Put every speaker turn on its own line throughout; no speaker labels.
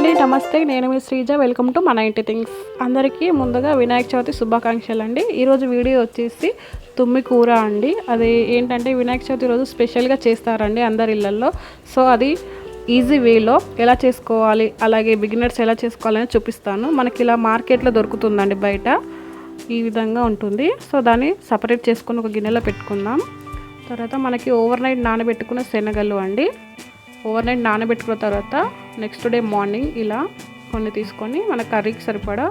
అండి, నమస్తే. నేను మీ శ్రీజ. వెల్కమ్ టు మన ఇంటి థింగ్స్. అందరికీ ముందుగా వినాయక చవితి శుభాకాంక్షలు అండి. ఈరోజు వీడియో వచ్చేసి తుమ్మికూర అండి. అది ఏంటంటే వినాయక చవితి రోజు స్పెషల్గా చేస్తారండి అందరి ఇళ్ళల్లో. సో అది ఈజీ వేలో ఎలా చేసుకోవాలి, అలాగే బిగినర్స్ ఎలా చేసుకోవాలని చూపిస్తాను. మనకి ఇలా మార్కెట్లో దొరుకుతుందండి, బయట ఈ విధంగా ఉంటుంది. సో దాన్ని సపరేట్ చేసుకొని ఒక గిన్నెలో పెట్టుకుందాం. తర్వాత మనకి ఓవర్ నైట్ నానబెట్టుకున్న శనగలు అండి. ఓవర్ నైట్ నానబెట్టుకున్న తర్వాత నెక్స్ట్ డే మార్నింగ్ ఇలా కొన్ని తీసుకొని మన కర్రీకి సరిపడా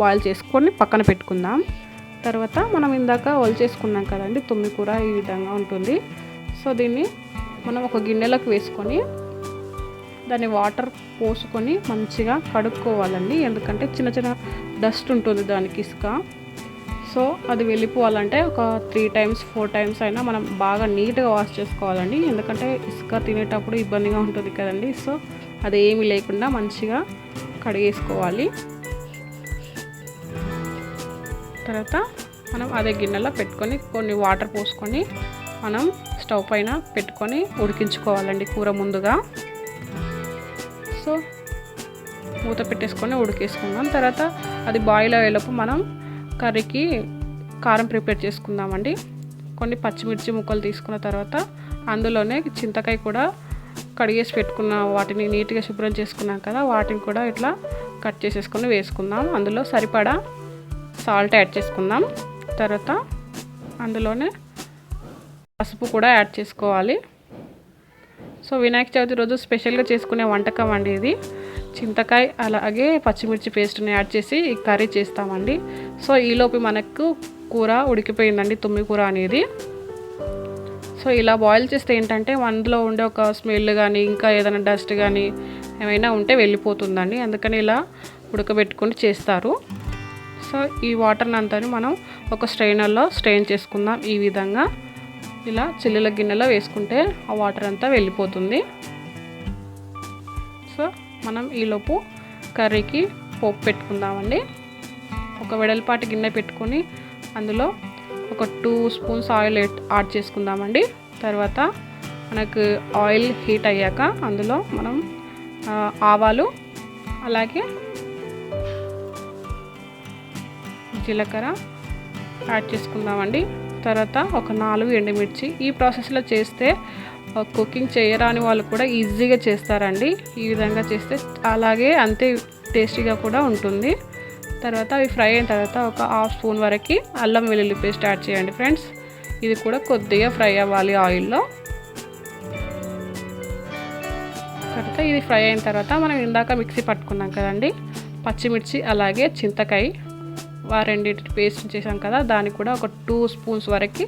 బాయిల్ చేసుకొని పక్కన పెట్టుకుందాం. తర్వాత మనం ఇందాక చేసుకున్నాం కదండి తుమ్మికూర, ఈ విధంగా ఉంటుంది. సో దీన్ని మనం ఒక గిన్నెలోకి వేసుకొని దాన్ని వాటర్ పోసుకొని మంచిగా కడుక్కోవాలండి. ఎందుకంటే చిన్న చిన్న డస్ట్ ఉంటుంది దానికి, ఇసుక. సో అది వెళ్ళిపోవాలంటే ఒక 3 times 4 times అయినా మనం బాగా నీట్గా వాష్ చేసుకోవాలండి. ఎందుకంటే ఇసుక తినేటప్పుడు ఇబ్బందిగా ఉంటుంది కదండి. సో అది ఏమీ లేకుండా మంచిగా కడిగేసుకోవాలి. తర్వాత మనం అదే గిన్నెలో పెట్టుకొని కొన్ని వాటర్ పోసుకొని మనం స్టవ్ పైన పెట్టుకొని ఉడికించుకోవాలండి కూర ముందుగా. సో మూత పెట్టేసుకొని ఉడికేసుకుందాం. తర్వాత అది బాయిల్ అయ్యేలోపు మనం కర్రీకి కారం ప్రిపేర్ చేసుకుందామండి. కొన్ని పచ్చిమిర్చి ముక్కలు తీసుకున్న తర్వాత అందులోనే చింతకాయ కూడా కడిగేసి పెట్టుకున్న వాటిని నీట్గా శుభ్రం చేసుకున్నాం కదా, వాటిని కూడా ఇట్లా కట్ చేసేసుకొని వేసుకుందాం. అందులో సరిపడా సాల్ట్ యాడ్ చేసుకుందాం. తర్వాత అందులోనే పసుపు కూడా యాడ్ చేసుకోవాలి. సో వినాయక చవితి రోజు స్పెషల్గా చేసుకునే వంటకం అండి ఇది. చింతకాయ అలాగే పచ్చిమిర్చి పేస్ట్ని యాడ్ చేసి ఈ కర్రీ చేస్తామండి. సో ఈలోపు మనకు కూర ఉడికిపోయిందండి, తుమ్మికూర అనేది. సో ఇలా బాయిల్ చేస్తే ఏంటంటే అందులో ఉండే ఒక స్మెల్ కానీ ఇంకా ఏదైనా డస్ట్ కానీ ఏమైనా ఉంటే వెళ్ళిపోతుందండి. అందుకని ఇలా ఉడకబెట్టుకొని చేస్తారు. సో ఈ వాటర్ని అంతా మనం ఒక స్ట్రైనర్లో స్ట్రెయిన్ చేసుకుందాం. ఈ విధంగా ఇలా చిల్లుల గిన్నెలో వేసుకుంటే ఆ వాటర్ అంతా వెళ్ళిపోతుంది. సో మనం ఈలోపు కర్రీకి పోపు పెట్టుకుందామండి. ఒక వెడల్పాటి గిన్నె పెట్టుకొని అందులో ఒక 2 spoons ఆయిల్ యాడ్ చేసుకుందామండి. తర్వాత మనకు ఆయిల్ హీట్ అయ్యాక అందులో మనం ఆవాలు అలాగే జీలకర్ర యాడ్ చేసుకుందామండి. తర్వాత ఒక 4 ఎండుమిర్చి. ఈ ప్రాసెస్లో చేస్తే కుకింగ్ చేయరాని వాళ్ళు కూడా ఈజీగా చేస్తారండి. ఈ విధంగా చేస్తే అలాగే అంతే టేస్టీగా కూడా ఉంటుంది. తర్వాత అవి ఫ్రై అయిన తర్వాత ఒక 1/2 spoon వరకు అల్లం వెల్లుల్లి పేస్ట్ యాడ్ చేయండి ఫ్రెండ్స్. ఇది కూడా కొద్దిగా ఫ్రై అవ్వాలి ఆయిల్లో. తర్వాత ఇది ఫ్రై అయిన తర్వాత మనం ఇందాక మిక్సీ పట్టుకున్నాం కదండి పచ్చిమిర్చి అలాగే చింతకాయ, రెండింటి పేస్ట్ చేసాం కదా, దాన్ని కూడా ఒక 2 spoons వరకు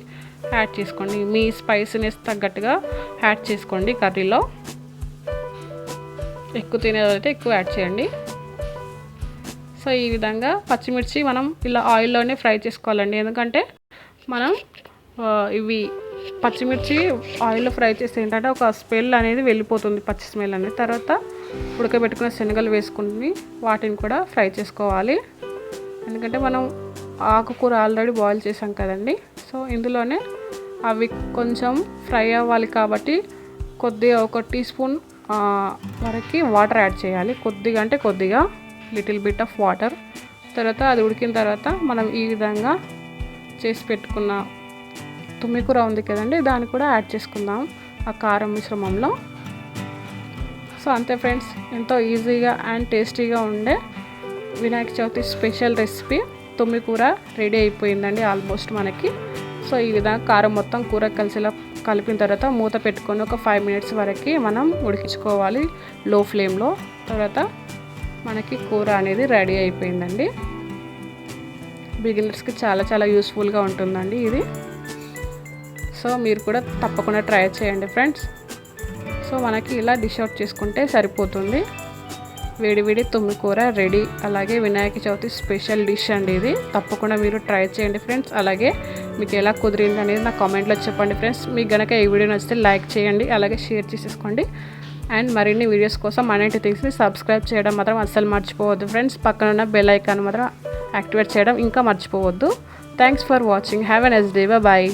యాడ్ చేసుకోండి. మీ స్పైసీనెస్ తగ్గట్టుగా యాడ్ చేసుకోండి. కర్రీలో ఎక్కువ తినేదైతే ఎక్కువ యాడ్ చేయండి. సో ఈ విధంగా పచ్చిమిర్చి మనం ఇలా ఆయిల్లోనే ఫ్రై చేసుకోవాలండి. ఎందుకంటే మనం ఇవి పచ్చిమిర్చి ఆయిల్లో ఫ్రై చేస్తే ఏంటంటే ఒక స్మెల్ అనేది వెళ్ళిపోతుంది, పచ్చి స్మెల్ అనేది. తర్వాత ఉడకబెట్టుకున్న శనగలు వేసుకుని వాటిని కూడా ఫ్రై చేసుకోవాలి. ఎందుకంటే మనం ఆకుకూర ఆల్రెడీ బాయిల్ చేసాం కదండి. సో ఇందులోనే అవి కొంచెం ఫ్రై అవ్వాలి కాబట్టి కొద్దిగా ఒక 1 teaspoon వరకు వాటర్ యాడ్ చేయాలి. కొద్దిగా అంటే కొద్దిగా, లిటిల్ బిట్ ఆఫ్ వాటర్. తర్వాత అది ఉడికిన తర్వాత మనం ఈ విధంగా చేసి పెట్టుకున్న తుమ్మికూర ఉంది కదండి, దాన్ని కూడా యాడ్ చేసుకుందాం ఆ కారం మిశ్రమంలో. సో అంతే ఫ్రెండ్స్, ఎంతో ఈజీగా అండ్ టేస్టీగా ఉండే వినాయక చవితి స్పెషల్ రెసిపీ తుమ్మికూర రెడీ అయిపోయిందండి ఆల్మోస్ట్ మనకి. సో ఈ విధంగా కారం మొత్తం కూర కలిసిలా కలిపిన తర్వాత మూత పెట్టుకొని ఒక 5 minutes వరకు మనం ఉడికించుకోవాలి లో ఫ్లేమ్లో. తర్వాత మనకి కూర అనేది రెడీ అయిపోయిందండి. బిగినర్స్కి చాలా చాలా యూస్ఫుల్గా ఉంటుందండి ఇది. సో మీరు కూడా తప్పకుండా ట్రై చేయండి ఫ్రెండ్స్. సో మనకి ఇలా డిష్ అవుట్ చేసుకుంటే సరిపోతుంది. వేడి వేడి తుమ్మికూర రెడీ. అలాగే వినాయక చవితి స్పెషల్ డిష్ అండి ఇది. తప్పకుండా మీరు ట్రై చేయండి ఫ్రెండ్స్. అలాగే మీకు ఎలా కుదిరింది అనేది నా కామెంట్లో చెప్పండి ఫ్రెండ్స్. మీకు కనుక ఈ వీడియో నచ్చితే లైక్ చేయండి, అలాగే షేర్ చేసేసుకోండి. అండ్ మరిన్ని వీడియోస్ కోసం మన ఇంటి థింగ్స్ని సబ్స్క్రైబ్ చేయడం మాత్రం అస్సలు మర్చిపోవద్దు ఫ్రెండ్స్. పక్కన ఉన్న బెల్ ఐకాన్ మాత్రం యాక్టివేట్ చేయడం ఇంకా మర్చిపోవద్దు. Thanks for watching. Have a nice day. Bye.